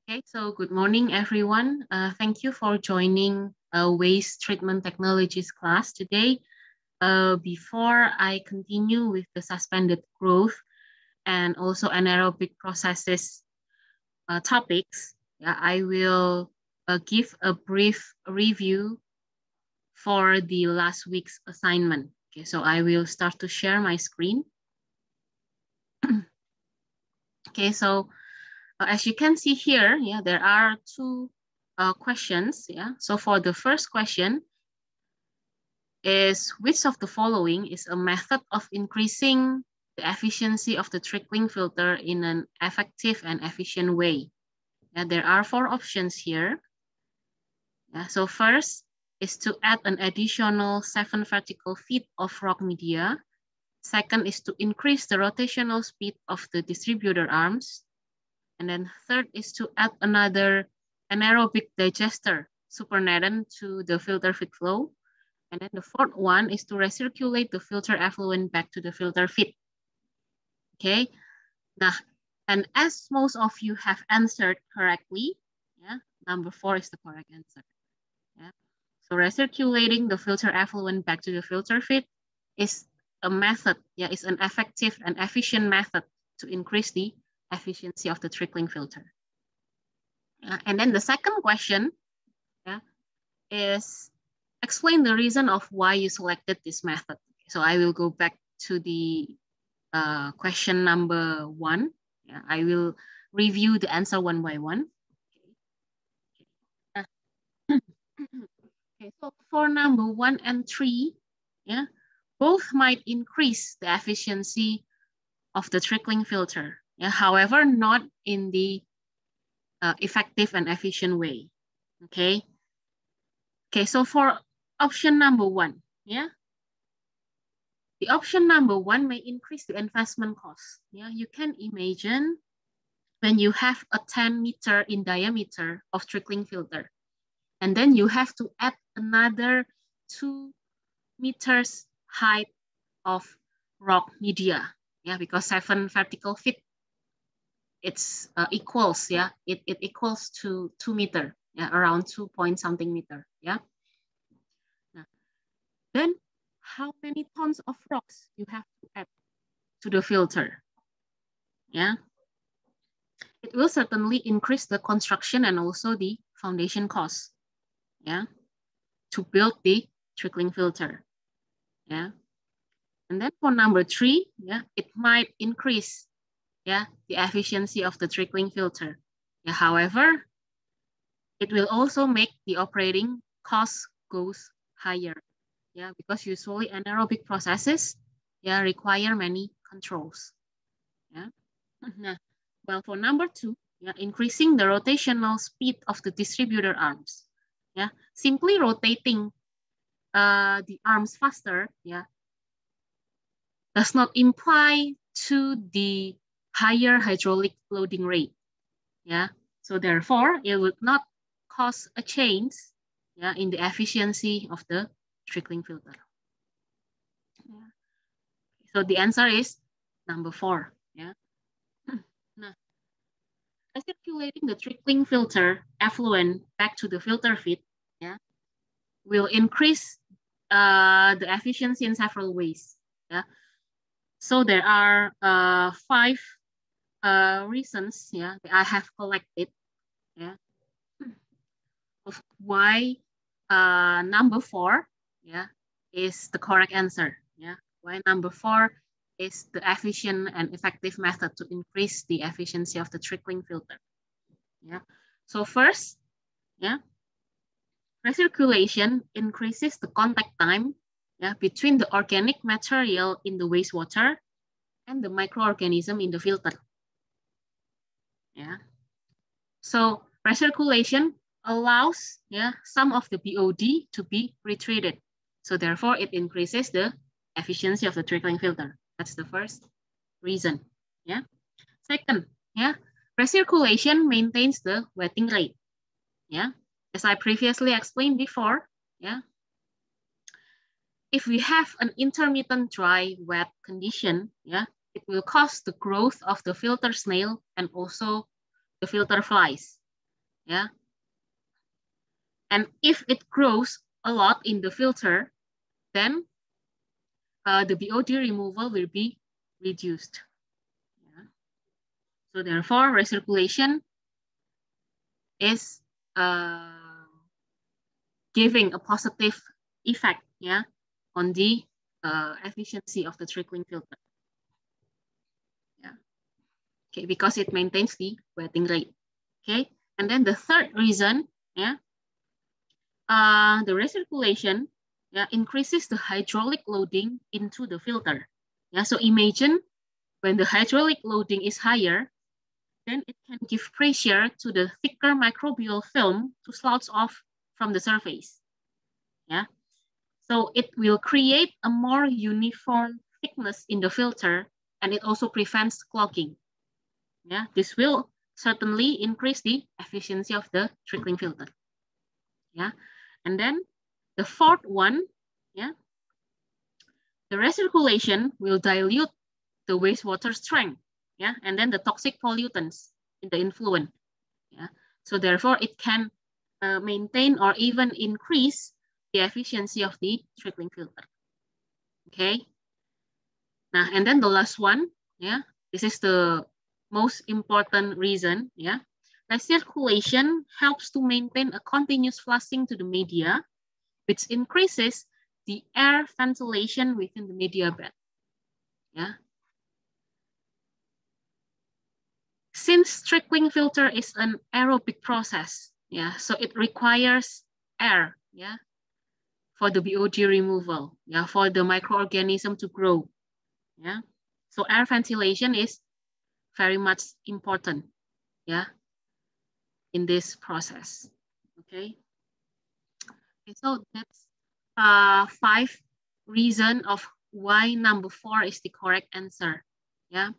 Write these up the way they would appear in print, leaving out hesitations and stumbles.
Okay, so good morning, everyone. Thank you for joining Waste Treatment Technologies class today. Before I continue with the suspended growth and also anaerobic processes topics, I will give a brief review for the last week's assignment. Okay, so I will start to share my screen. Okay, so as you can see here, there are two questions. So for the first question is, which of the following is a method of increasing the efficiency of the trickling filter in an effective and efficient way? There are four options here. So first is to add an additional 7 vertical feet of rock media. Second is to increase the rotational speed of the distributor arms. And then third is to add another anaerobic digester, supernatant, to the filter feed flow. And then the fourth one is to recirculate the filter effluent back to the filter feed. Okay, now, and as most of you have answered correctly, number 4 is the correct answer. So recirculating the filter effluent back to the filter feed is a method, is an effective and efficient method to increase the efficiency of the trickling filter. And then the second question is, explain the reason of why you selected this method. So I will go back to the question number 1. I will review the answer one by one. Okay, so for number 1 and 3, both might increase the efficiency of the trickling filter. However, not in the effective and efficient way. Okay. Okay, so for option number 1, the option number 1 may increase the investment cost. You can imagine when you have a 10 meter in diameter of trickling filter, and then you have to add another 2 meters height of rock media, because 7 vertical feet, it's equals, it equals to 2 meter, around 2 point something meter, Then how many tons of rocks you have to add to the filter? It will certainly increase the construction and also the foundation costs, to build the trickling filter, And then for number 3, it might increase, the efficiency of the trickling filter. However, it will also make the operating cost goes higher, because usually anaerobic processes, require many controls. Well, for number 2, increasing the rotational speed of the distributor arms. Simply rotating the arms faster, does not imply to the higher hydraulic loading rate. So therefore, it would not cause a change, in the efficiency of the trickling filter. So the answer is number 4. Now, recirculating the trickling filter effluent back to the filter feed, will increase the efficiency in several ways. So there are 5 reasons, that I have collected, of why number 4, is the correct answer. Why number 4 is the efficient and effective method to increase the efficiency of the trickling filter. So first, recirculation increases the contact time, between the organic material in the wastewater and the microorganism in the filter. So recirculation allows, some of the BOD to be retreated. So therefore, it increases the efficiency of the trickling filter. That's the first reason. Second, recirculation maintains the wetting rate. As I previously explained before, if we have an intermittent dry wet condition, it will cause the growth of the filter snail and also the filter flies. Yeah. And if it grows a lot in the filter, then the BOD removal will be reduced. Yeah. So therefore, recirculation is giving a positive effect, yeah, on the efficiency of the trickling filter. Yeah. Okay, because it maintains the wetting rate. Okay, and then the third reason, yeah, the recirculation, yeah, increases the hydraulic loading into the filter. Yeah, so imagine when the hydraulic loading is higher, then it can give pressure to the thicker microbial film to slouch off from the surface. Yeah, so it will create a more uniform thickness in the filter, and it also prevents clogging. Yeah, this will certainly increase the efficiency of the trickling filter. Yeah, and then the fourth one, yeah, the recirculation will dilute the wastewater strength, yeah, and then the toxic pollutants in the influent, yeah. So therefore, it can maintain or even increase the efficiency of the trickling filter. Okay. Now, and then the last one, yeah, this is the most important reason, yeah. Recirculation helps to maintain a continuous flushing to the media, which increases the air ventilation within the media bed. Yeah. Since trickling filter is an aerobic process, yeah, so it requires air, yeah, for the BOD removal, yeah, for the microorganism to grow, yeah. So air ventilation is very much important, yeah, in this process. Okay. Okay, so that's 5 reasons of why number 4 is the correct answer. Yeah.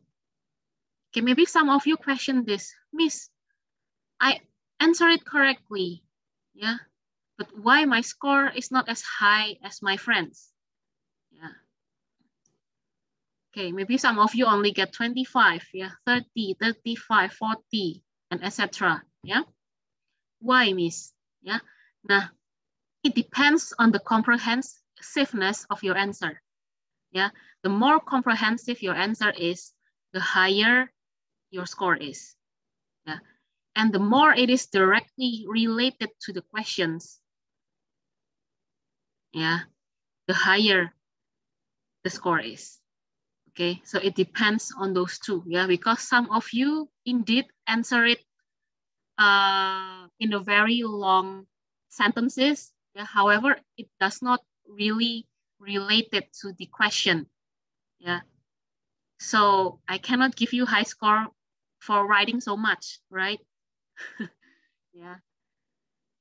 Okay, maybe some of you question this, Miss, I answered it correctly. Yeah. But why my score is not as high as my friends? Yeah. Okay, maybe some of you only get 25, yeah, 30, 35, 40, and etc. Yeah. Why, Miss? Yeah. Nah, it depends on the comprehensiveness of your answer. Yeah, the more comprehensive your answer is, the higher your score is. Yeah, and the more it is directly related to the questions, yeah, the higher the score is. Okay, so it depends on those two. Yeah, because some of you indeed answer it in a very long sentences. Yeah, however, it does not really related to the question. Yeah, so I cannot give you high score for writing so much, right? Yeah.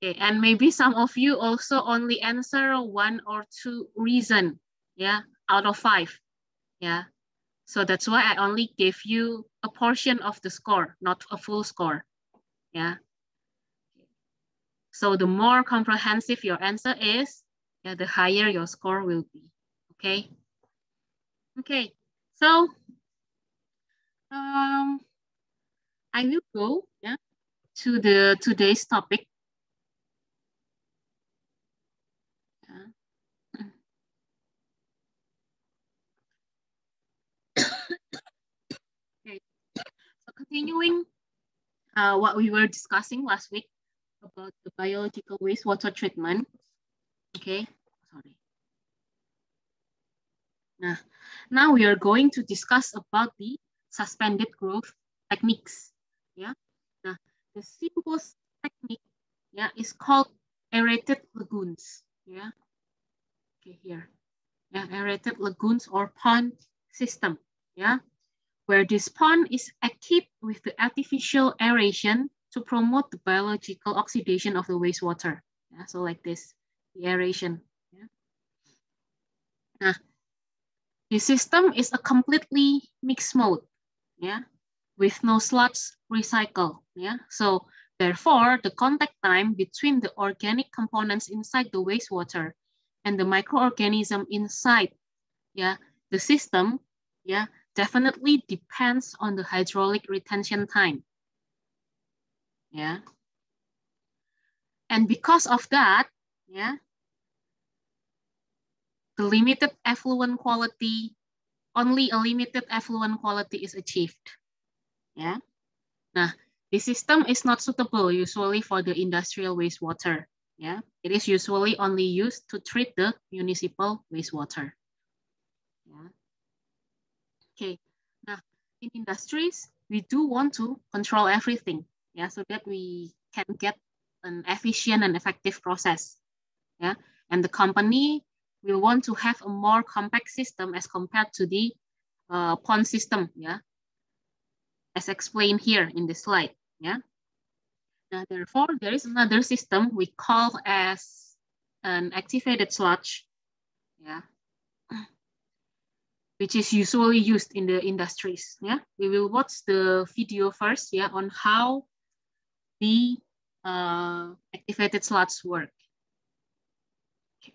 Okay, and maybe some of you also only answer 1 or 2 reason, yeah, out of 5. Yeah. So that's why I only gave you a portion of the score, not a full score. Yeah. So the more comprehensive your answer is, yeah, the higher your score will be. Okay. Okay. So I will go, yeah, to the today's topic. Yeah. Okay. So continuing what we were discussing last week about the biological wastewater treatment. Okay. Sorry. Now we are going to discuss about the suspended growth techniques. Yeah. Now, the simplest technique, yeah, is called aerated lagoons. Yeah. Okay, here. Yeah, aerated lagoons or pond system. Yeah. Where this pond is equipped with the artificial aeration to promote the biological oxidation of the wastewater. Yeah, so like this, the aeration. Yeah. Now, the system is a completely mixed mode, yeah, with no sludge recycle, yeah. So therefore, the contact time between the organic components inside the wastewater and the microorganism inside, yeah, the system, yeah, definitely depends on the hydraulic retention time, yeah. And because of that, yeah, the limited effluent quality, only a limited effluent quality is achieved. Yeah. Nah, the system is not suitable usually for the industrial wastewater. Yeah, it is usually only used to treat the municipal wastewater. Yeah. Okay. Now, in industries, we do want to control everything. Yeah, so that we can get an efficient and effective process. Yeah, and the company will want to have a more compact system as compared to the pond system. Yeah, as explained here in the slide. Yeah. Now, therefore, there is another system we call as an activated sludge, yeah, which is usually used in the industries. Yeah, we will watch the video first, yeah, on how the activated sludge work. Okay.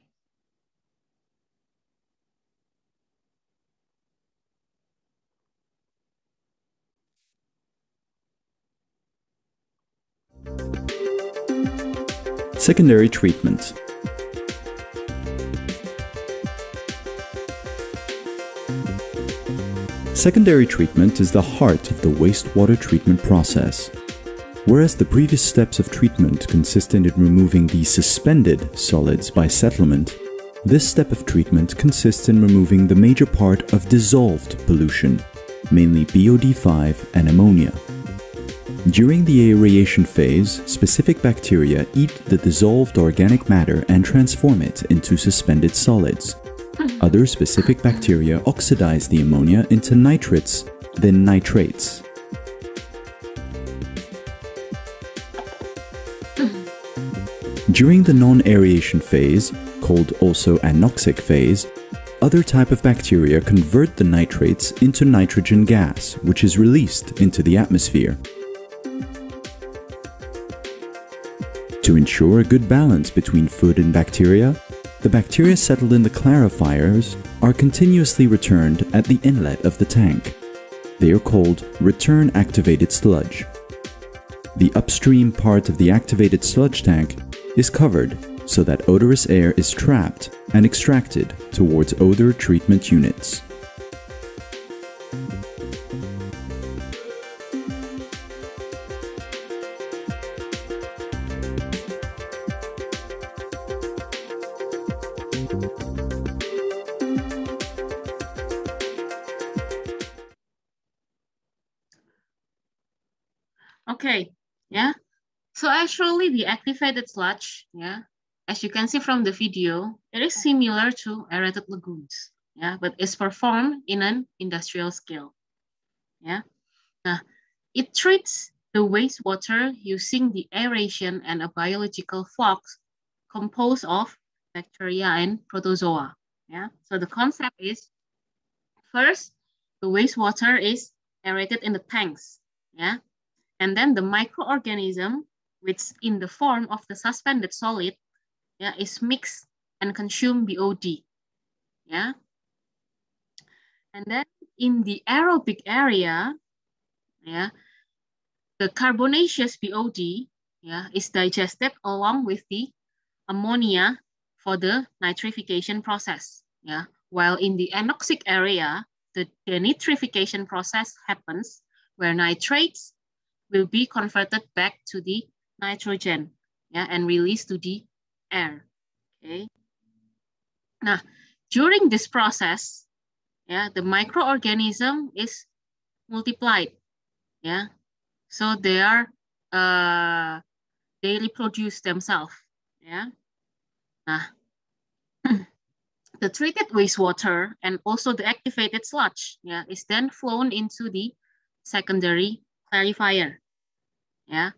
Secondary treatment. Secondary treatment is the heart of the wastewater treatment process. Whereas the previous steps of treatment consisted in removing the suspended solids by settlement, this step of treatment consists in removing the major part of dissolved pollution, mainly BOD5 and ammonia. During the aeration phase, specific bacteria eat the dissolved organic matter and transform it into suspended solids. Other specific bacteria oxidize the ammonia into nitrates, then nitrates. During the non-aeration phase, called also anoxic phase, other type of bacteria convert the nitrates into nitrogen gas, which is released into the atmosphere. To ensure a good balance between food and bacteria, the bacteria settled in the clarifiers are continuously returned at the inlet of the tank. They are called return-activated sludge. The upstream part of the activated sludge tank is covered so that odorous air is trapped and extracted towards odor treatment units. Okay, yeah. So actually the activated sludge, yeah, as you can see from the video, it is similar to aerated lagoons, yeah, but it's performed in an industrial scale, yeah. Now, it treats the wastewater using the aeration and a biological flux composed of bacteria and protozoa, yeah. So the concept is, first, the wastewater is aerated in the tanks, yeah, and then the microorganism, which in the form of the suspended solid, yeah, is mixed and consumed BOD. Yeah. And then in the aerobic area, yeah, the carbonaceous BOD, yeah, is digested along with the ammonia for the nitrification process. Yeah. While in the anoxic area, the denitrification process happens where nitrates will be converted back to the nitrogen, yeah, and released to the air. Okay. Now, during this process, yeah, the microorganism is multiplied, yeah. So they are they reproduce themselves, yeah. Nah, the treated wastewater and also the activated sludge, yeah, is then flown into the secondary clarifier, yeah,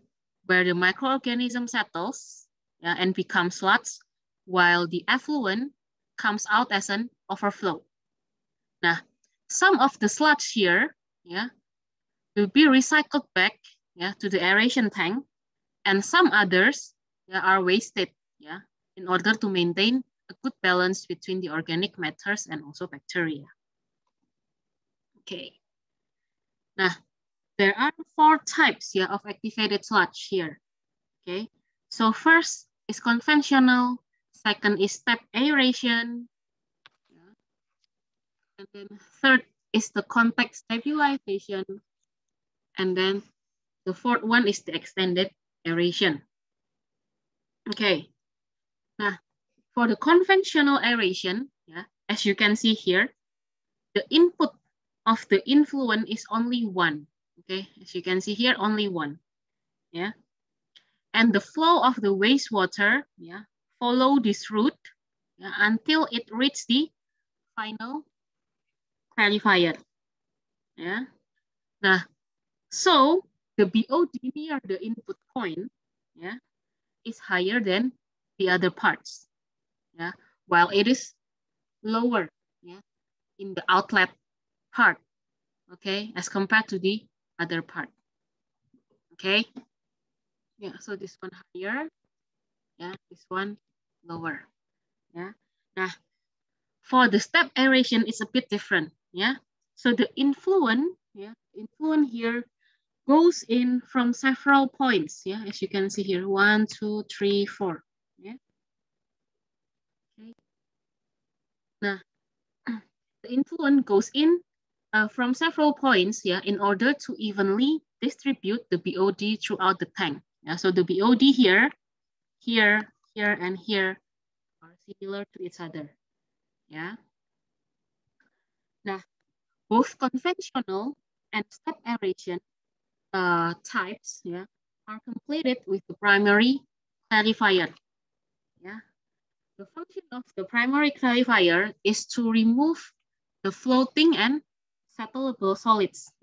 where the microorganism settles, yeah, and becomes sludge, while the effluent comes out as an overflow. Now, some of the sludge here, yeah, will be recycled back, yeah, to the aeration tank, and some others, yeah, are wasted, yeah, in order to maintain a good balance between the organic matters and also bacteria. Okay. Now, there are 4 types, yeah, of activated sludge here. Okay. So first is conventional, second is step aeration, and then third is the contact stabilization, and then the fourth one is the extended aeration. Okay, now for the conventional aeration, as you can see here, the input of the influent is only one. Okay, as you can see here, only one. Yeah, and the flow of the wastewater, follow this route until it reaches the final clarifier. Yeah. Nah, so the BOD near the input point, is higher than the other parts. While it is lower, in the outlet part, okay, as compared to the other part. Okay. Yeah, so this one higher, this one lower. Now, for the step aeration, it's a bit different. So the influent, influent here goes in from several points. As you can see here, 1, 2, 3, 4. Okay. Now, the influent goes in from several points, in order to evenly distribute the BOD throughout the tank. So the BOD here, here, and here are similar to each other. Now, both conventional and step aeration types are completed with the primary clarifier. The function of the primary clarifier is to remove the floating and settleable solids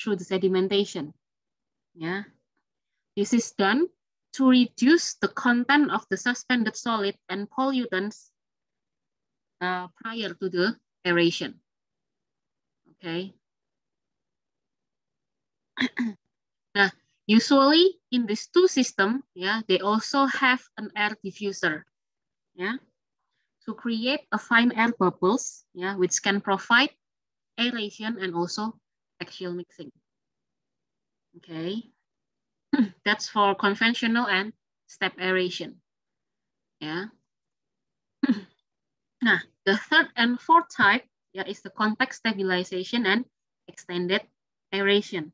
through the sedimentation. This is done to reduce the content of the suspended solid and pollutants prior to the aeration. Okay. Now, usually in these two systems, they also have an air diffuser, to create a fine air bubbles, which can provide aeration and also axial mixing. Okay, that's for conventional and step aeration. Now, the third and fourth type is the contact stabilization and extended aeration.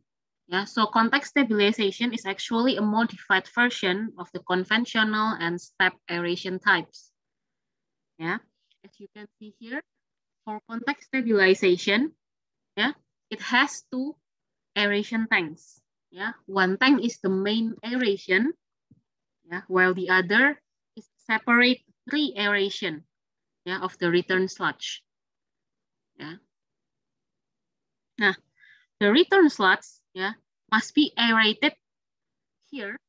So contact stabilization is actually a modified version of the conventional and step aeration types. As you can see here, for contact stabilization, it has two aeration tanks. One tank is the main aeration, while the other is separate re-aeration of the return sludge. Now, the return sludge must be aerated here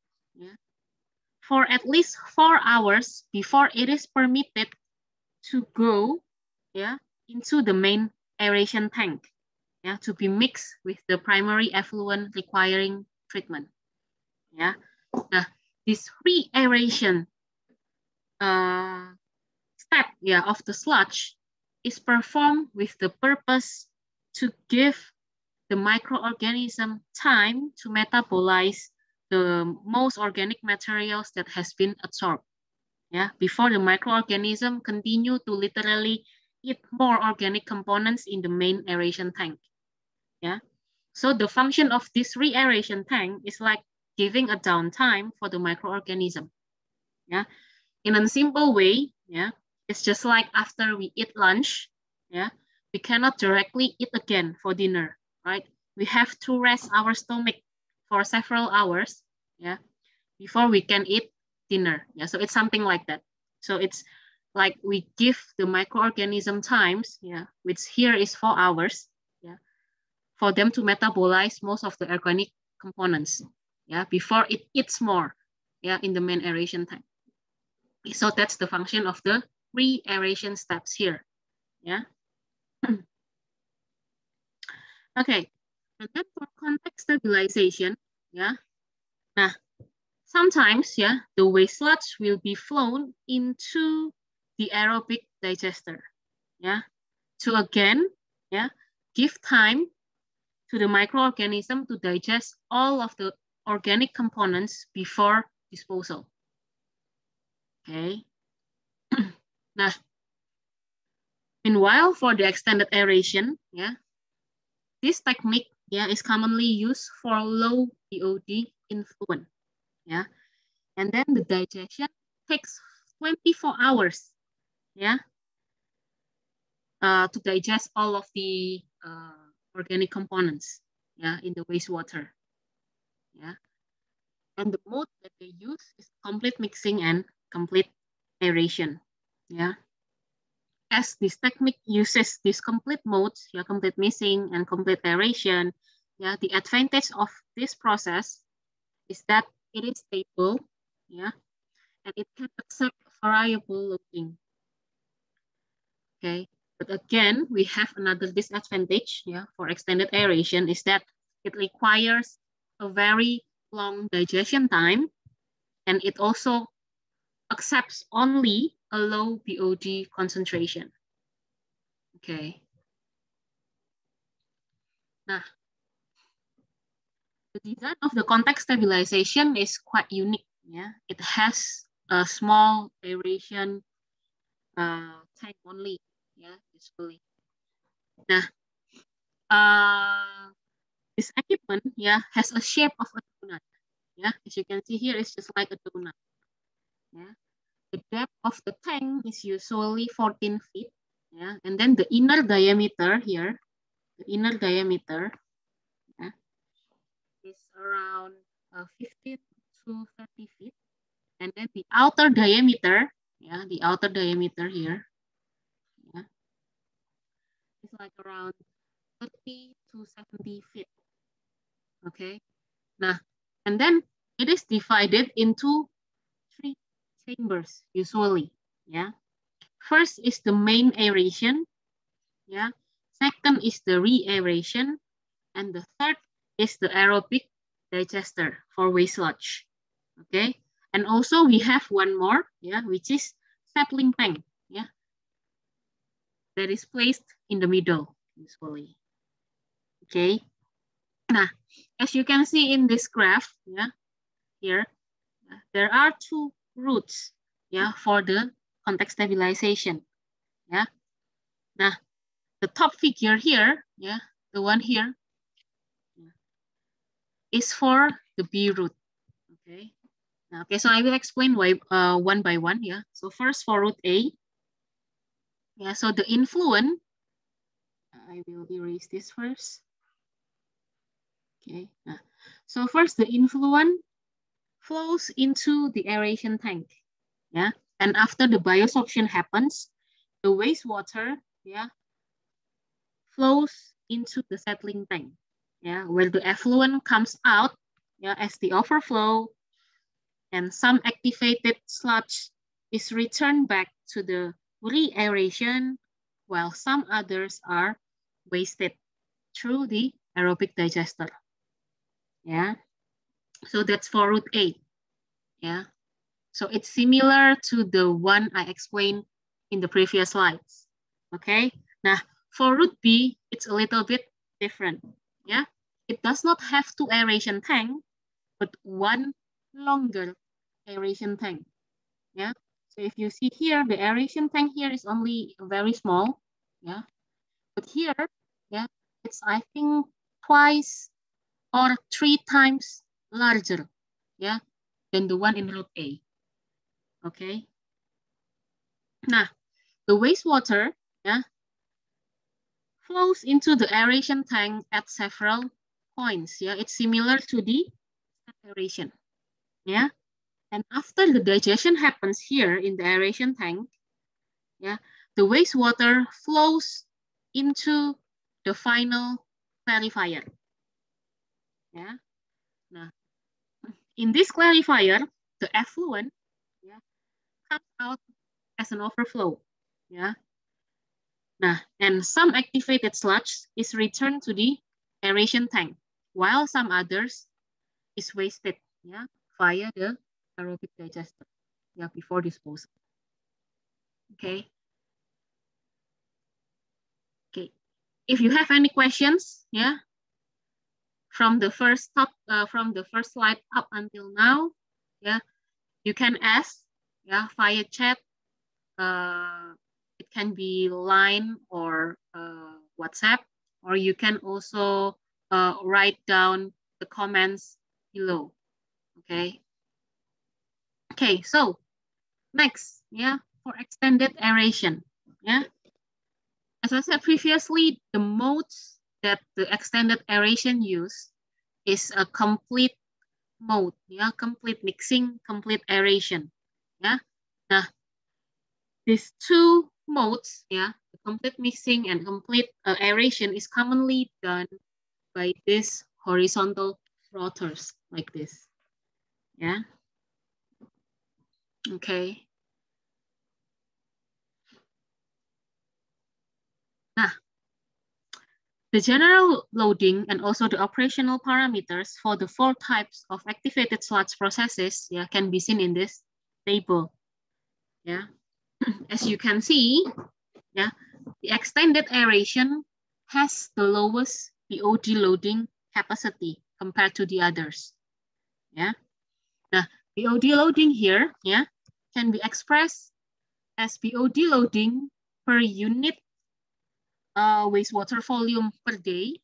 for at least 4 hours before it is permitted to go into the main aeration tank to be mixed with the primary effluent requiring treatment. Now, this re-aeration step of the sludge is performed with the purpose to give the microorganism time to metabolize the most organic materials that has been absorbed. Before the microorganism continue to literally eat more organic components in the main aeration tank. So the function of this re-aeration tank is like giving a downtime for the microorganism. In a simple way, it's just like after we eat lunch, we cannot directly eat again for dinner, right? We have to rest our stomach for several hours, before we can eat dinner. So it's something like that. So it's like we give the microorganism times, which here is 4 hours, for them to metabolize most of the organic components, before it eats more, in the main aeration tank. So that's the function of the re-aeration steps here. Okay, and then for contact stabilization, now sometimes the waste sludge will be flown into the aerobic digester, to again give time to the microorganism to digest all of the organic components before disposal. Okay. Nah, meanwhile, for the extended aeration, yeah, this technique, yeah, is commonly used for low BOD influent, yeah, and then the digestion takes 24 hours, yeah, to digest all of the organic components, yeah, in the wastewater, yeah, and the mode that they use is complete mixing and complete aeration, yeah. As this technique uses these complete modes, yeah, complete mixing and complete aeration, yeah, the advantage of this process is that it is stable, yeah, and it can accept variable loading. Okay, but again, we have another disadvantage, yeah, for extended aeration is that it requires a very long digestion time, and it also accepts only a low BOD concentration. Okay. Nah, the design of the contact stabilization is quite unique. Yeah, it has a small aeration tank only. Yeah, usually. Nah, this equipment, yeah, has a shape of a donut. Yeah, as you can see here, it's just like a donut. Yeah, the depth of the tank is usually 14 feet. Yeah, and then the inner diameter here, the inner diameter, yeah, is around 15 to 30 feet. And then the outer diameter, yeah, the outer diameter here, yeah, is like around 30 to 70 feet. Okay. Nah, and then it is divided into 3 chambers usually. Yeah. First is the main aeration. Yeah. Second is the re-aeration. And the third is the aerobic digester for waste sludge. Okay. And also we have one more, yeah, which is settling tank. Yeah. That is placed in the middle usually. Okay. Nah, as you can see in this graph, yeah, here, there are 2 routes, yeah, for the contact stabilization, yeah. Nah, the top figure here, yeah, the one here, yeah, is for the B route, okay. Now, okay, so I will explain why one by one, yeah. So first for route A, yeah, so the influent, I will erase this first. Okay, so first the influent flows into the aeration tank, yeah. And after the biosorption happens, the wastewater, yeah, flows into the settling tank, yeah, where the effluent comes out, yeah, as the overflow, and some activated sludge is returned back to the re-aeration, while some others are wasted through the aerobic digester, yeah. So that's for route A, yeah. So it's similar to the one I explained in the previous slides, okay? Now, for route B, it's a little bit different, yeah? It does not have 2 aeration tank, but 1 longer aeration tank, yeah? So if you see here, the aeration tank here is only very small, yeah? But here, yeah, it's, I think, twice or 3 times larger, yeah, than the one in route A. Okay. Nah, the wastewater, yeah, flows into the aeration tank at several points. Yeah, it's similar to the aeration. Yeah, and after the digestion happens here in the aeration tank, yeah, the wastewater flows into the final clarifier. Yeah. Now, in this clarifier, the effluent, yeah, comes out as an overflow. Yeah. Nah, and some activated sludge is returned to the aeration tank, while some others is wasted, yeah, via the aerobic digester, yeah, before disposal. Okay. Okay. If you have any questions, yeah, from the first slide up until now, yeah, you can ask, yeah, via chat. It can be Line or WhatsApp, or you can also write down the comments below. Okay. Okay, so next, yeah, for extended aeration, yeah. As I said previously, the modes that the extended aeration use is a complete mode, yeah, complete mixing, complete aeration, yeah. Nah, these two modes, yeah, the complete mixing and complete aeration is commonly done by these horizontal routers like this, yeah. Okay. Nah, the general loading and also the operational parameters for the 4 types of activated slots processes, yeah, can be seen in this table. Yeah, as you can see, yeah, the extended aeration has the lowest BOD loading capacity compared to the others. Yeah, the BOD loading here, yeah, can be expressed as BOD loading per unit wastewater volume per day,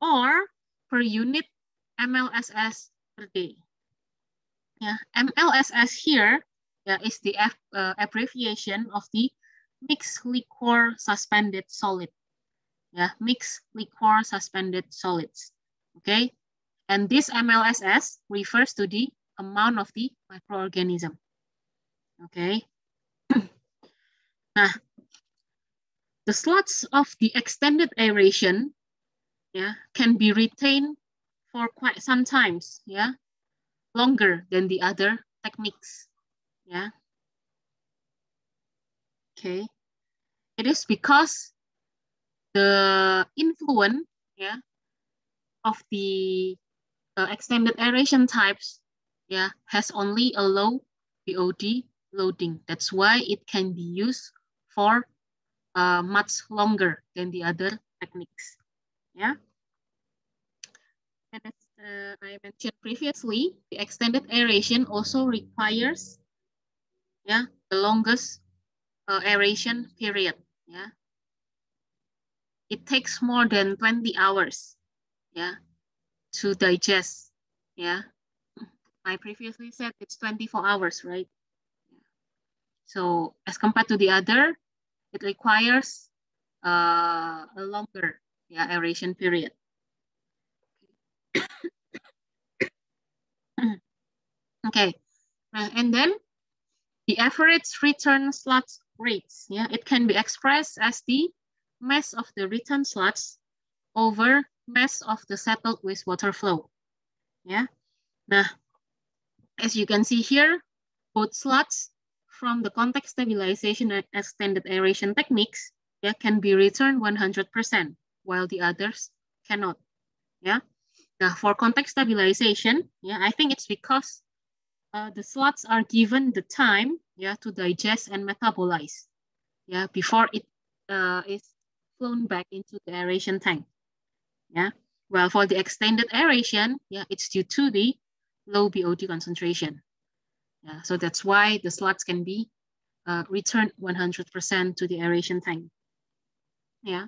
or per unit MLSS per day. Yeah, MLSS here, yeah, is the abbreviation of the mixed liquor suspended solid. Yeah, mixed liquor suspended solids. Okay, and this MLSS refers to the amount of the microorganism. Okay. Nah, the slots of the extended aeration, yeah, can be retained for quite some times, yeah, longer than the other techniques, yeah. Okay, it is because the influence, yeah, of the extended aeration types, yeah, has only a low BOD loading. That's why it can be used for much longer than the other techniques, yeah. And as I mentioned previously, the extended aeration also requires, yeah, the longest aeration period, yeah. It takes more than 20 hours, yeah, to digest, yeah. I previously said it's 24 hours, right? So as compared to the other, it requires a longer, yeah, aeration period. Okay, and then the average return slots rates, yeah, it can be expressed as the mass of the return slots over mass of the settled wastewater flow, yeah. Nah, as you can see here, both slots from the contact stabilization and extended aeration techniques, yeah, can be returned 100%, while the others cannot, yeah. Now, for contact stabilization, yeah, I think it's because the slots are given the time, yeah, to digest and metabolize, yeah, before it is flown back into the aeration tank, yeah. Well, for the extended aeration, yeah, it's due to the low BOD concentration, yeah. So that's why the slots can be returned 100% to the aeration tank, yeah.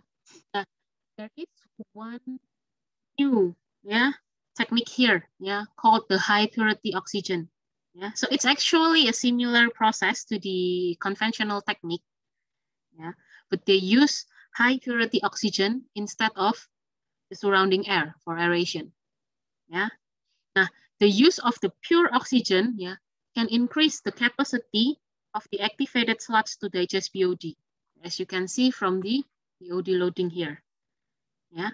There is one new, yeah, technique here, yeah, called the high purity oxygen. Yeah, so it's actually a similar process to the conventional technique. Yeah, but they use high purity oxygen instead of the surrounding air for aeration. Yeah, now the use of the pure oxygen, yeah, can increase the capacity of the activated slots to digest BOD, as you can see from the BOD loading here. Yeah,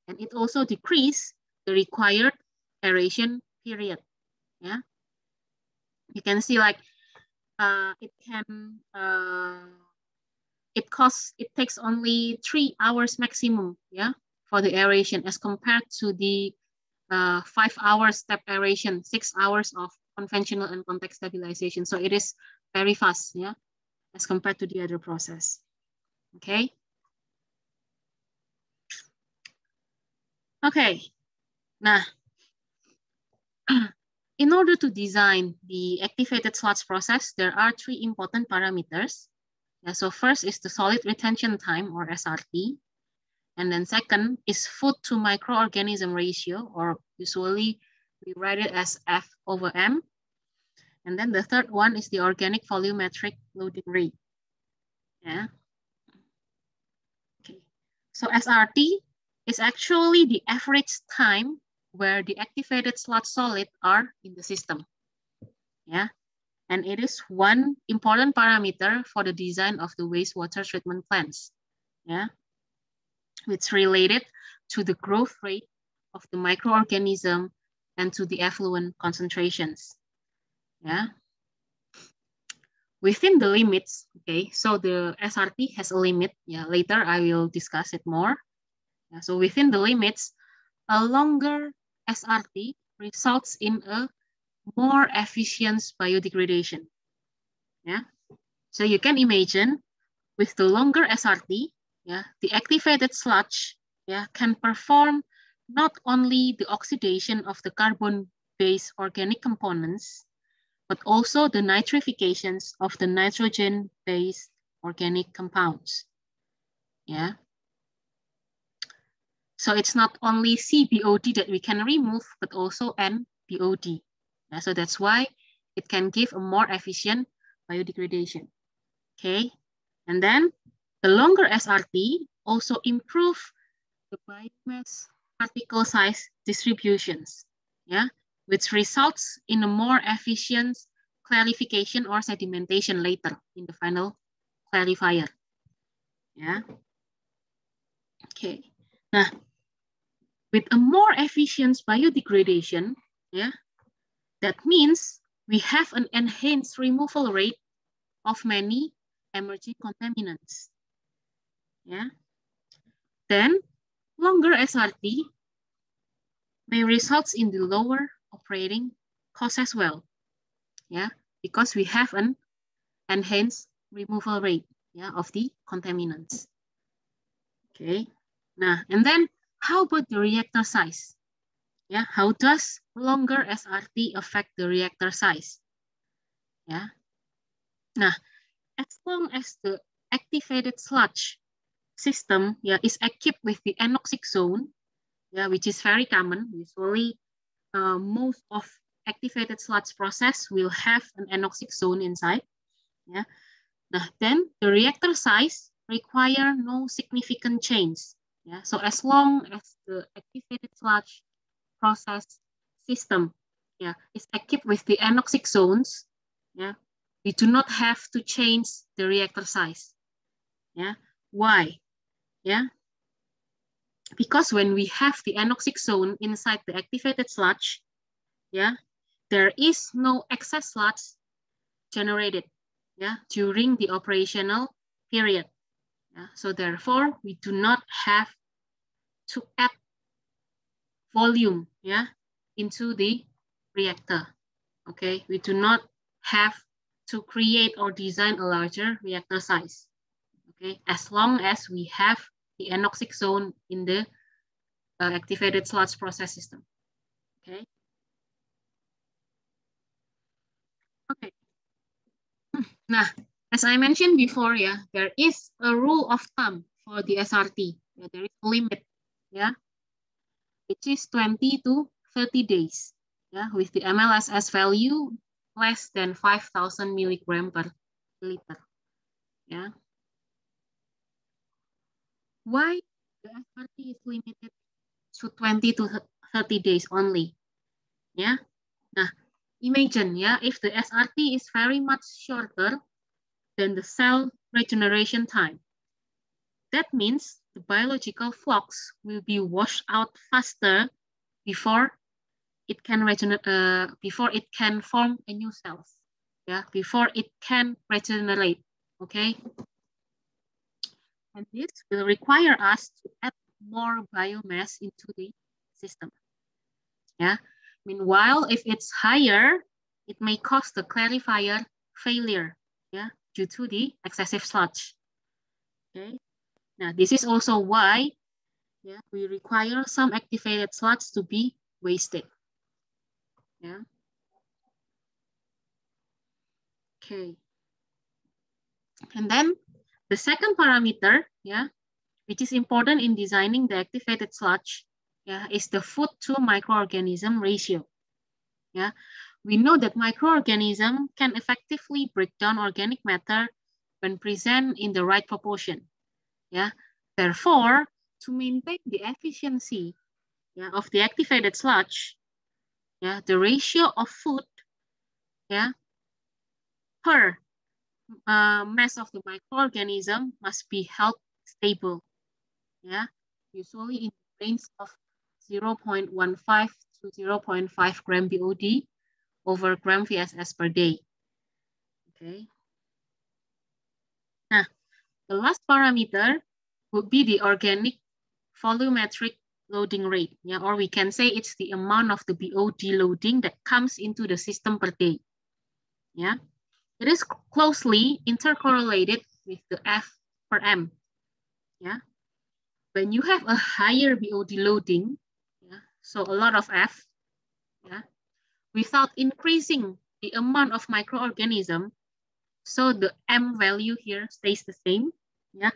and it also decrease the required aeration period. Yeah, you can see like it takes only 3 hours maximum, yeah, for the aeration as compared to the 5 hours step aeration, 6 hours of conventional and contact stabilization. So it is very fast, yeah, as compared to the other process. Okay. Okay. Nah, in order to design the activated sludge process, there are three important parameters. Yeah, so first is the solid retention time, or SRT. And then second is food to microorganism ratio, or usually we write it as F/M. And then the third one is the organic volumetric loading rate. Yeah. Okay. So SRT is actually the average time where the activated sludge solid are in the system. Yeah. And it is one important parameter for the design of the wastewater treatment plants. Yeah. It's related to the growth rate of the microorganism and to the effluent concentrations. Yeah. Within the limits, okay, so the SRT has a limit. Yeah, later I will discuss it more. Yeah, so within the limits, a longer SRT results in a more efficient biodegradation. Yeah, so you can imagine with the longer SRT, yeah, the activated sludge, yeah, can perform not only the oxidation of the carbon-based organic components, but also the nitrifications of the nitrogen-based organic compounds. Yeah. So it's not only CBOD that we can remove, but also NBOD. Yeah, so that's why it can give a more efficient biodegradation. Okay. And then the longer SRT also improve the biomass particle size distributions. Yeah. Which results in a more efficient clarification or sedimentation later in the final clarifier. Yeah. Okay. Nah, with a more efficient biodegradation, yeah, that means we have an enhanced removal rate of many emerging contaminants. Yeah. Then longer SRT may result in the lower operating cost as well. Yeah, because we have an enhanced removal rate, yeah, of the contaminants. Okay. Now, and then how about the reactor size? Yeah, how does longer SRT affect the reactor size? Yeah. Now, as long as the activated sludge system, yeah, is equipped with the anoxic zone, yeah, which is very common. Usually, most of activated sludge process will have an anoxic zone inside. Yeah. Nah, then the reactor size require no significant change. Yeah. So as long as the activated sludge process system, yeah, is equipped with the anoxic zones, yeah, we do not have to change the reactor size. Yeah. Why? Yeah. Because when we have the anoxic zone inside the activated sludge, yeah, there is no excess sludge generated, yeah, during the operational period. Yeah, so therefore, we do not have to add volume, yeah, into the reactor. Okay, we do not have to create or design a larger reactor size. Okay, as long as we have the anoxic zone in the activated sludge process system. Okay. Okay. Nah, as I mentioned before, yeah, there is a rule of thumb for the SRT. Yeah, there is a limit, yeah, which is 20 to 30 days, yeah, with the MLSS value less than 5,000 milligram per liter, yeah. Why the SRT is limited to 20 to 30 days only, yeah? Nah, imagine, yeah, if the SRT is very much shorter than the cell regeneration time. That means the biological flux will be washed out faster before it can form a new cells. Yeah, before it can regenerate. Okay. And this will require us to add more biomass into the system. Yeah. Meanwhile, if it's higher, it may cause the clarifier failure. Yeah, due to the excessive sludge. Okay. Now, this is also why, yeah, we require some activated sludge to be wasted. Yeah. Okay. And then the second parameter, yeah, which is important in designing the activated sludge, yeah, is the food to microorganism ratio. Yeah, we know that microorganism can effectively break down organic matter when present in the right proportion. Yeah, therefore, to maintain the efficiency, yeah, of the activated sludge, yeah, the ratio of food, yeah, per mass of the microorganism must be held stable. Yeah, usually in the range of 0.15 to 0.5 gram BOD over gram VSS per day. Okay. Now, the last parameter would be the organic volumetric loading rate, yeah, or we can say it's the amount of the BOD loading that comes into the system per day. Yeah, it is closely intercorrelated with the F per M. Yeah, when you have a higher BOD loading, yeah, so a lot of F, yeah, without increasing the amount of microorganism, so the M value here stays the same, yeah,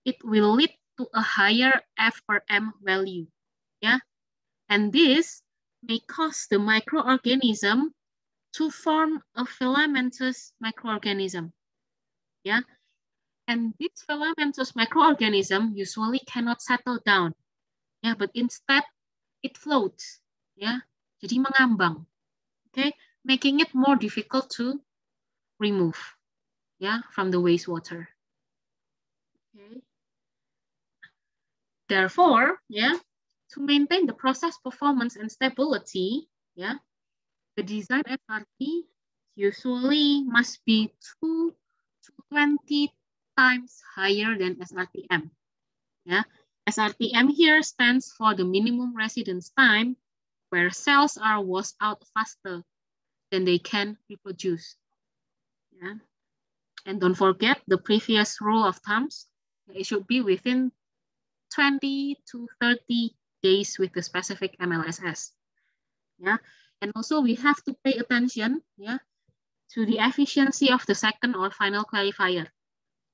it will lead to a higher F per M value, yeah, and this may cause the microorganism to form a filamentous microorganism, yeah, and this filamentous microorganism usually cannot settle down, yeah, but instead it floats, yeah, jadi mengambang, okay, making it more difficult to remove, yeah, from the wastewater. Okay. Therefore, yeah, to maintain the process performance and stability, yeah, the design SRT usually must be 2 to 20 times higher than SRTM. Yeah, SRTM here stands for the minimum residence time, where cells are washed out faster than they can reproduce. Yeah, and don't forget the previous rule of thumbs. It should be within 20 to 30 days with the specific MLSS. Yeah, and also we have to pay attention, yeah, to the efficiency of the second or final clarifier.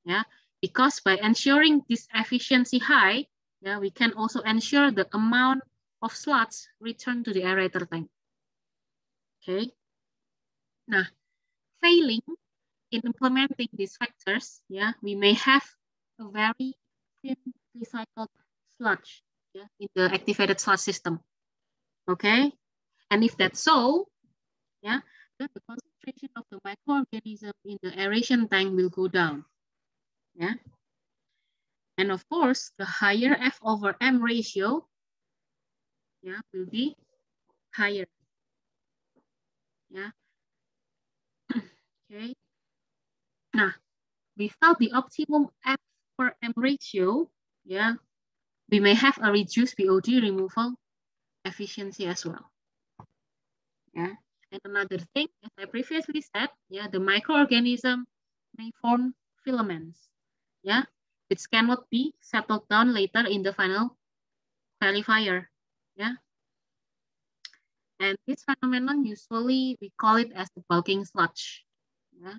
Yeah, because by ensuring this efficiency high, yeah, we can also ensure the amount of slots returned to the aerator tank. Okay. Now, failing in implementing these factors, yeah, we may have a very thin recycled sludge, yeah, in the activated sludge system. Okay, and if that's so, yeah, then the concentration of the microorganism in the aeration tank will go down. Yeah, and of course, the higher F over M ratio, yeah, will be higher. Yeah. Okay. Now, without the optimum F per M ratio, yeah, we may have a reduced BOD removal efficiency as well. Yeah. And another thing, as I previously said, yeah, the microorganism may form filaments, yeah, which cannot be settled down later in the final qualifier, yeah. And this phenomenon, usually we call it as the bulking sludge, yeah.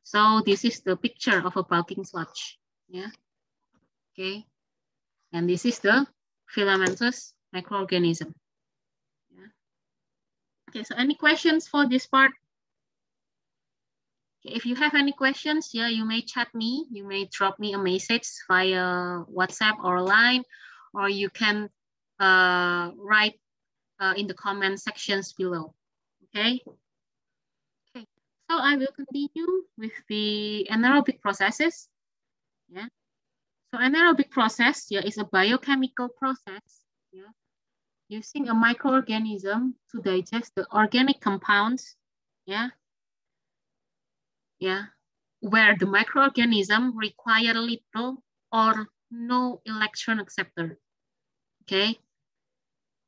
So this is the picture of a bulking sludge, yeah. Okay, and this is the filamentous microorganism. Yeah. Okay, so any questions for this part? Okay, if you have any questions, yeah, you may chat me, you may drop me a message via WhatsApp or Line, or you can write in the comment sections below. Okay. Okay. So I will continue with the anaerobic processes. Yeah. So anaerobic process, yeah, is a biochemical process, yeah, using a microorganism to digest the organic compounds, yeah, yeah, where the microorganism require little or no electron acceptor. Okay.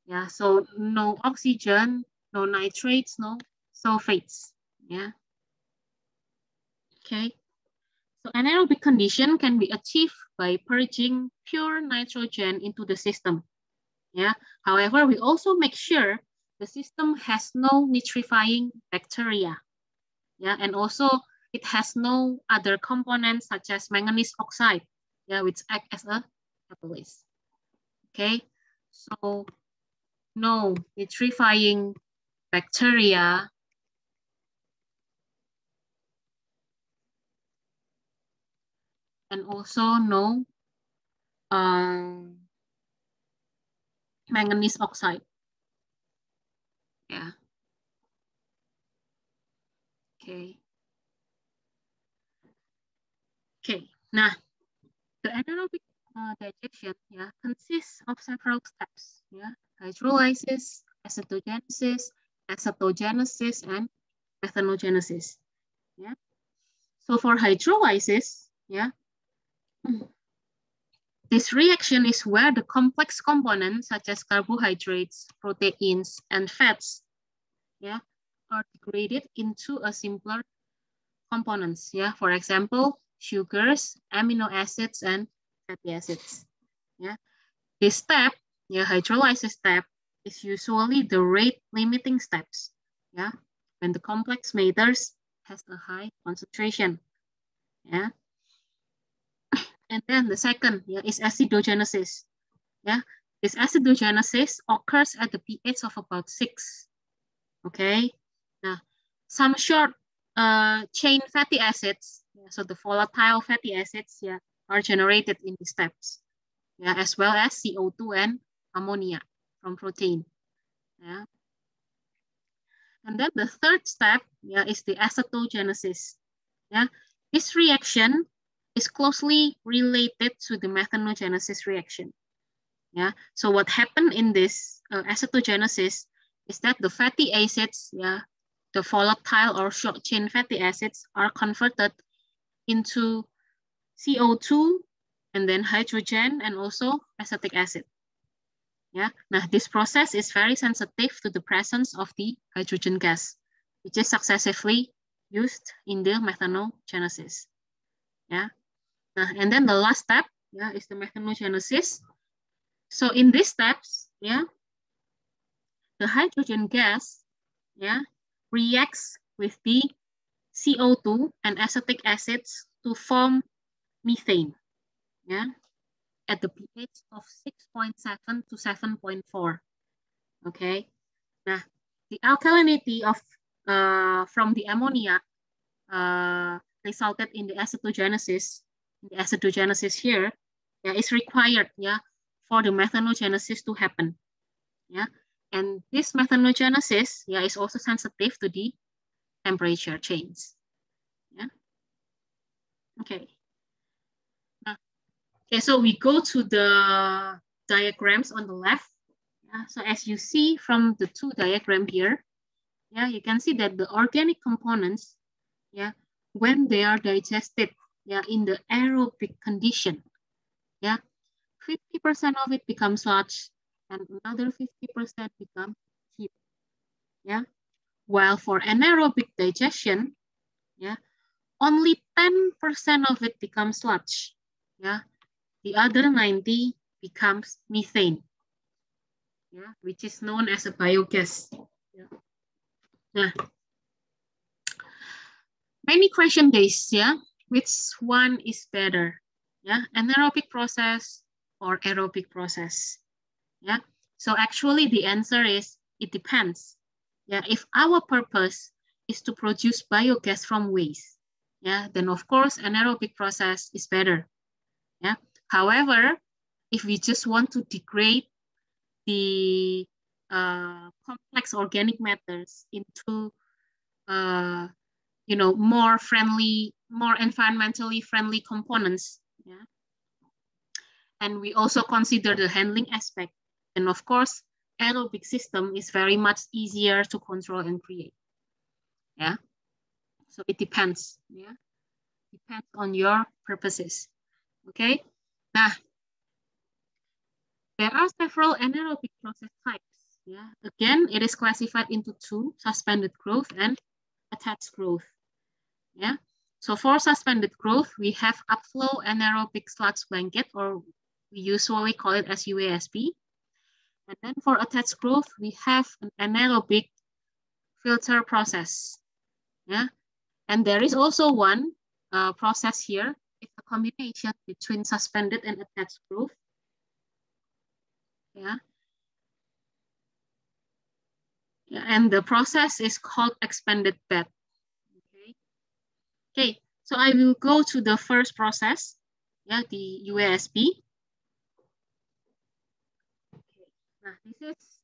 Yeah, so no oxygen, no nitrates, no sulfates. Yeah. Okay. So anaerobic condition can be achieved by purging pure nitrogen into the system. Yeah. However, we also make sure the system has no nitrifying bacteria. Yeah, and also it has no other components such as manganese oxide, yeah, which act as a catalyst. Okay, so no vitrifying bacteria and also no manganese oxide. Yeah. Okay. Okay. Now, the anaerobic digestion, yeah, consists of several steps. Yeah, hydrolysis, acetogenesis, and methanogenesis. Yeah. So for hydrolysis, yeah, this reaction is where the complex components such as carbohydrates, proteins, and fats, yeah, are degraded into a simpler components. Yeah, for example, sugars, amino acids, and fatty acids. Yeah, this step, yeah, hydrolysis step, is usually the rate limiting steps. Yeah, when the complex matters has a high concentration. Yeah, and then the second, yeah, is acidogenesis. Yeah, this acidogenesis occurs at the pH of about 6. Okay, now some short chain fatty acids, yeah, so the volatile fatty acids, yeah, are generated in these steps, yeah, as well as CO2 and ammonia from protein. Yeah, and then the third step, yeah, is the acetogenesis. Yeah, this reaction is closely related to the methanogenesis reaction. Yeah, so what happened in this acetogenesis is that the fatty acids, yeah, the volatile or short chain fatty acids are converted into CO2 and then hydrogen and also acetic acid. Yeah, now this process is very sensitive to the presence of the hydrogen gas, which is successively used in the methanogenesis. Yeah, and then the last step, yeah, is the methanogenesis. So in these steps, yeah, the hydrogen gas, yeah, reacts with the CO2 and acetic acids to form methane, yeah, at the pH of 6.7 to 7.4. Okay, now the alkalinity of from the ammonia resulted in the acetogenesis. The acetogenesis here, yeah, is required, yeah, for the methanogenesis to happen. Yeah, and this methanogenesis, yeah, is also sensitive to the temperature change. Yeah. Okay. Okay, so we go to the diagrams on the left. Yeah, so as you see from the two diagrams here, yeah, you can see that the organic components, yeah, when they are digested, yeah, in the aerobic condition, yeah, 50% of it becomes sludge and another 50% become heat. Yeah, while for anaerobic digestion, yeah, only 10% of it becomes sludge. Yeah, the other 90 becomes methane, yeah, which is known as a biogas. Yeah. Nah, many question days, yeah, which one is better? Yeah, anaerobic process or aerobic process? Yeah, so actually the answer is it depends. Yeah, if our purpose is to produce biogas from waste, yeah, then of course anaerobic process is better. Yeah, however, if we just want to degrade the complex organic matters into more friendly, more environmentally friendly components. Yeah, and we also consider the handling aspect. And of course, aerobic system is very much easier to control and create. Yeah, so it depends. Yeah, depends on your purposes. Okay, now there are several anaerobic process types. Yeah, again, it is classified into two: suspended growth and attached growth. Yeah, so for suspended growth, we have upflow anaerobic sludge blanket, or we usually call it as UASB. And then for attached growth, we have an anaerobic filter process. Yeah, And there is also one process here. It's a combination between suspended and attached groove. Yeah. And the process is called expanded bed. Okay. Okay. So I will go to the first process. Yeah, the UASB. Okay. Now this is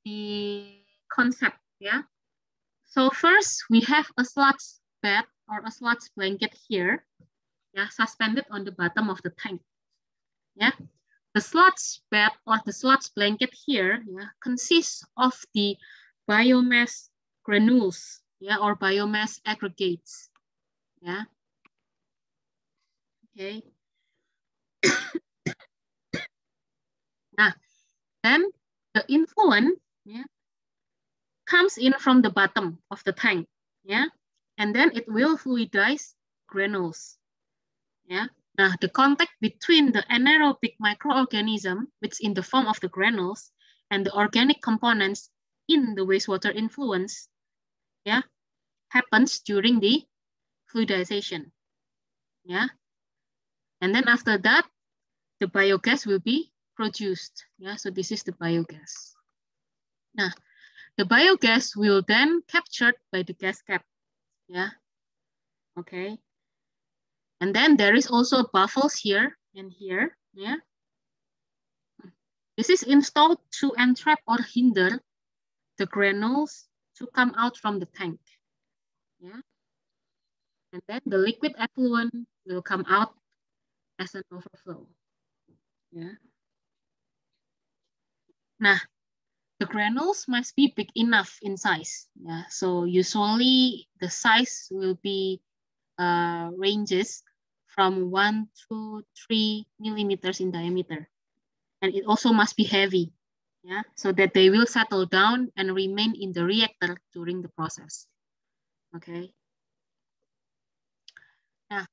the concept. Yeah. So first we have a sludge bed or a sludge blanket here. Yeah, suspended on the bottom of the tank. Yeah. The sludge bed or the sludge blanket here, yeah, consists of the biomass granules, yeah, or biomass aggregates. Yeah. Okay. Now, then the influent, yeah, comes in from the bottom of the tank. Yeah. And then it will fluidize granules. Yeah. Now, the contact between the anaerobic microorganism, which is in the form of the granules, and the organic components in the wastewater influence, yeah, happens during the fluidization. Yeah. And then after that, the biogas will be produced. Yeah. So this is the biogas. Now, the biogas will then captured by the gas cap. Yeah. Okay. And then there is also baffles here and here. Yeah. This is installed to entrap or hinder the granules to come out from the tank. Yeah. And then the liquid effluent will come out as an overflow. Yeah. Nah, the granules must be big enough in size. Yeah. So usually the size will be ranges from 1 to 3 millimeters in diameter. And it also must be heavy, yeah, so that they will settle down and remain in the reactor during the process. Okay. Now,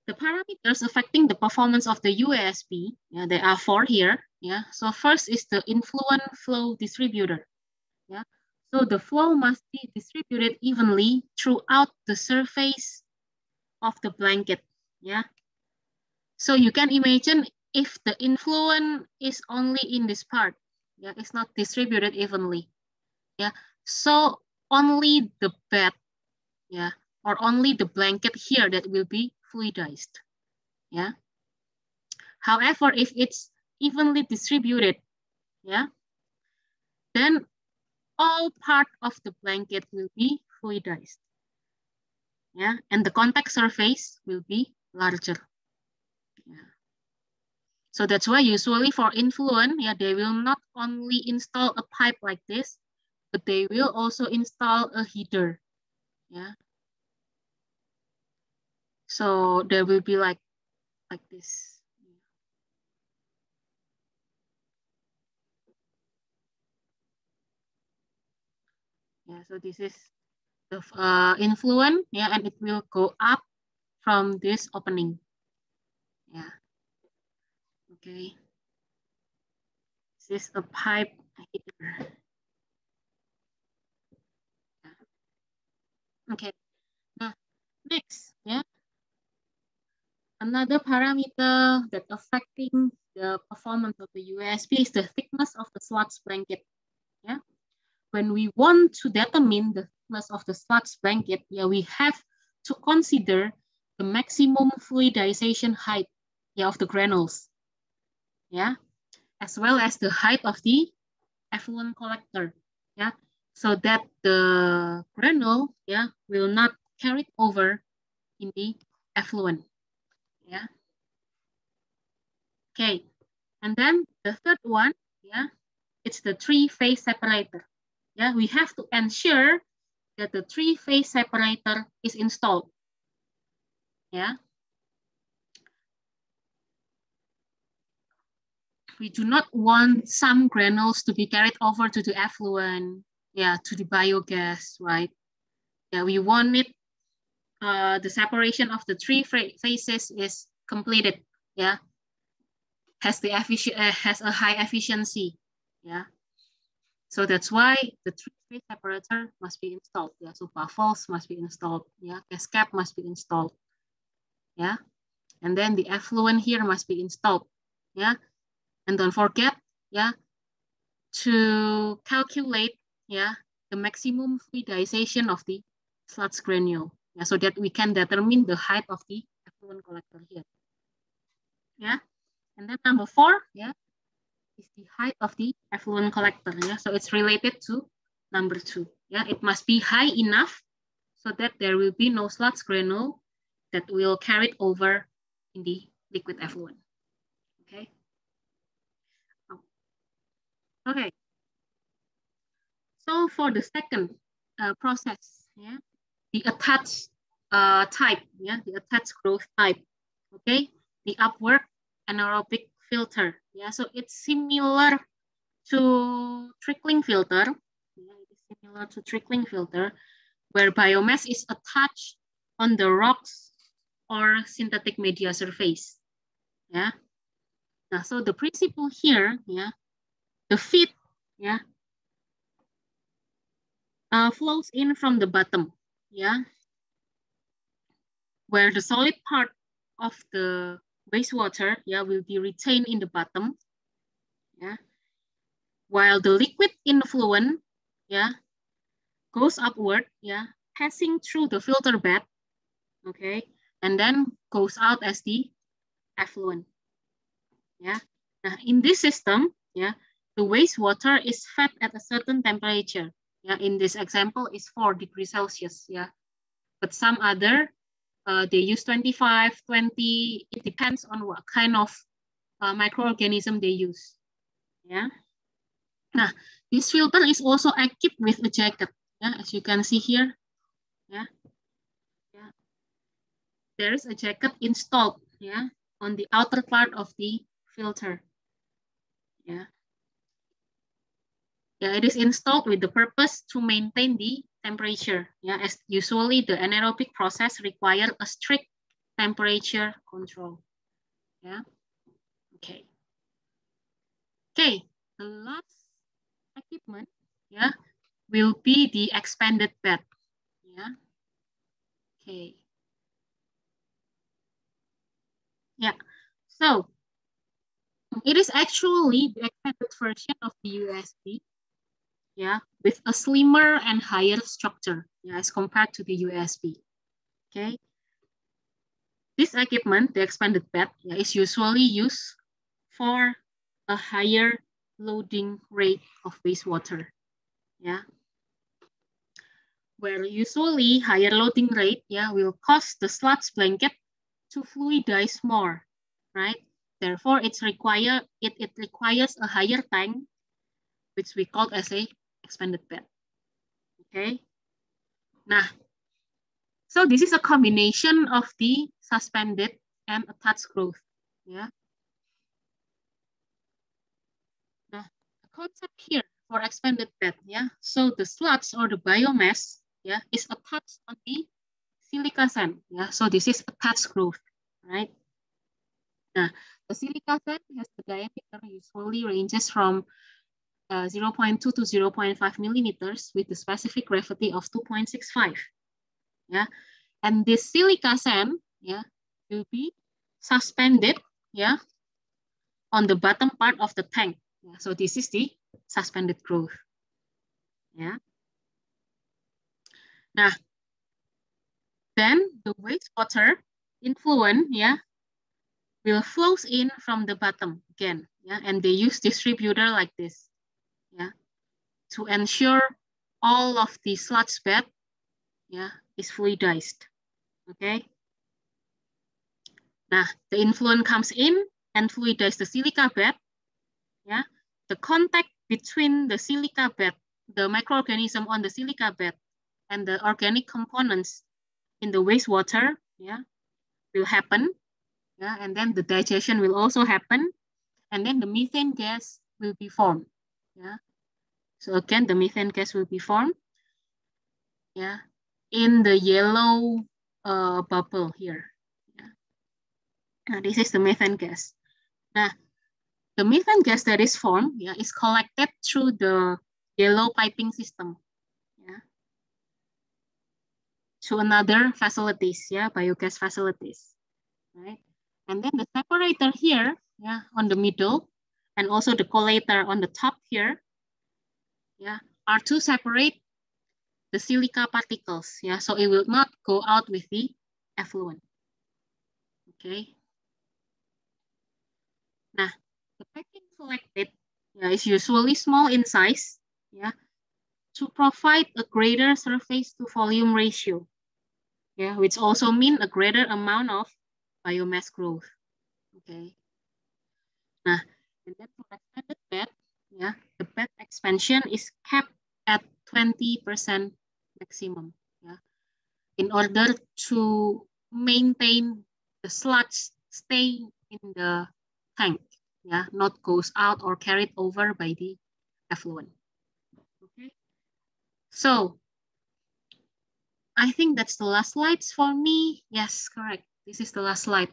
the parameters affecting the performance of the UASB, yeah, there are 4 here. Yeah. So first is the influent flow distributor. Yeah. So the flow must be distributed evenly throughout the surface of the blanket. Yeah. So you can imagine if the influent is only in this part, yeah, it's not distributed evenly. Yeah. So only the bed, yeah, or only the blanket here that will be fluidized. Yeah. However, if it's evenly distributed, yeah, then all part of the blanket will be fluidized. Yeah, and the contact surface will be larger. Yeah. So that's why usually for influent, yeah, they will not only install a pipe like this, but they will also install a heater. Yeah. So there will be like this. Yeah, so this is the influent, yeah, and it will go up from this opening. Yeah. Okay. This is a pipe heater. Yeah. Okay. Now, next, yeah. Another parameter that affecting the performance of the UASB is the thickness of the sludge blanket. Yeah. When we want to determine the thickness of the sludge blanket, yeah, we have to consider the maximum fluidization height, yeah, of the granules. Yeah, as well as the height of the effluent collector. Yeah, so that the granule, yeah, will not carry over in the effluent. Yeah. Okay, and then the third one, yeah, it's the 3-phase separator. Yeah, we have to ensure that the 3-phase separator is installed. Yeah. We do not want some granules to be carried over to the effluent, yeah, to the biogas, right? Yeah, we want it, the separation of the 3 phases is completed, yeah, has a high efficiency, yeah. So that's why the three-phase separator must be installed. Yeah, so baffles must be installed. Yeah, cascade must be installed. Yeah, and then the effluent here must be installed. Yeah, and don't forget, yeah, to calculate, yeah, the maximum fluidization of the sludge granule. Yeah, so that we can determine the height of the effluent collector here. Yeah, and then number 4, yeah, is the height of the effluent collector. Yeah, so it's related to number 2. Yeah, it must be high enough so that there will be no sludge granule that will carry it over in the liquid effluent. Okay. Okay. So for the second process, yeah, the attached type, yeah, the attached growth type. Okay, the upward anaerobic filter. Yeah, so it's similar to trickling filter. Yeah, it is similar to trickling filter, where biomass is attached on the rocks or synthetic media surface. Yeah. Now, so the principle here, yeah, the feed, yeah, flows in from the bottom. Yeah, where the solid part of the wastewater, yeah, will be retained in the bottom. Yeah, while the liquid influent, yeah, goes upward, yeah, passing through the filter bed, okay, and then goes out as the effluent. Yeah. Now, in this system, yeah, the wastewater is fed at a certain temperature. Yeah, in this example is 4 degrees Celsius. Yeah, but some other they use 25, 20. It depends on what kind of microorganism they use. Yeah. Now, this filter is also equipped with a jacket. Yeah, as you can see here. Yeah. Yeah. There is a jacket installed. Yeah, on the outer part of the filter. Yeah. Yeah, it is installed with the purpose to maintain the temperature. Yeah, as usually the anaerobic process requires a strict temperature control. Yeah. Okay. Okay. The last equipment, yeah, will be the expanded bed. Yeah. Okay. Yeah. So it is actually the expanded version of the USB. Yeah, with a slimmer and higher structure, yeah, as compared to the USB. Okay. This equipment, the expanded bed, yeah, is usually used for a higher loading rate of wastewater. Yeah. Where usually higher loading rate, yeah, will cause the sludge blanket to fluidize more, right? Therefore, it requires a higher tank, which we call as a expanded bed. Okay. Nah, so this is a combination of the suspended and attached growth. Yeah. Nah, the concept here for expanded bed, yeah. So the sludge or the biomass, yeah, is attached on the silica sand. Yeah. So this is attached growth, right? Now, the silica sand has the diameter usually ranges from 0.2 to 0.5 millimeters with the specific gravity of 2.65. Yeah, and this silica sand, yeah, will be suspended, yeah, on the bottom part of the tank. Yeah, so this is the suspended growth. Yeah. Now, then the wastewater influent, yeah, will flows in from the bottom again. Yeah, and they use distributor like this. Yeah, to ensure all of the sludge bed, yeah, is fluidized. Okay. Now, the influent comes in and fluidize the silica bed. Yeah, the contact between the silica bed, the microorganism on the silica bed, and the organic components in the wastewater, yeah, will happen. Yeah, and then the digestion will also happen, and then the methane gas will be formed. Yeah, so again, the methane gas will be formed. Yeah, in the yellow bubble here. Yeah. Now, this is the methane gas. Now, the methane gas that is formed, yeah, is collected through the yellow piping system, yeah, to another facilities, yeah, biogas facilities, right? And then the separator here, yeah, on the middle, and also the collator on the top here, yeah, are to separate the silica particles, yeah, so it will not go out with the effluent, okay? Nah, the piping selected, yeah, is usually small in size, yeah, to provide a greater surface to volume ratio, yeah, which also mean a greater amount of biomass growth, okay? Nah, and then for extended bed, yeah, the bed expansion is capped at 20% maximum, yeah, in order to maintain the sludge stay in the tank, yeah, not goes out or carried over by the effluent. Okay, so I think that's the last slides for me. Yes, correct. This is the last slide.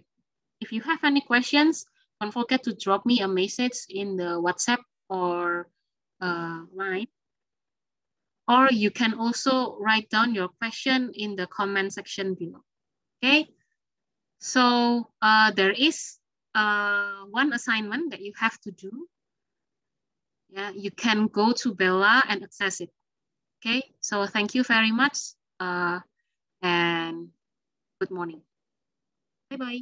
If you have any questions, don't forget to drop me a message in the WhatsApp or Line. Or you can also write down your question in the comment section below. Okay, so there is one assignment that you have to do. Yeah, you can go to Bella and access it. Okay, so thank you very much and good morning. Bye-bye.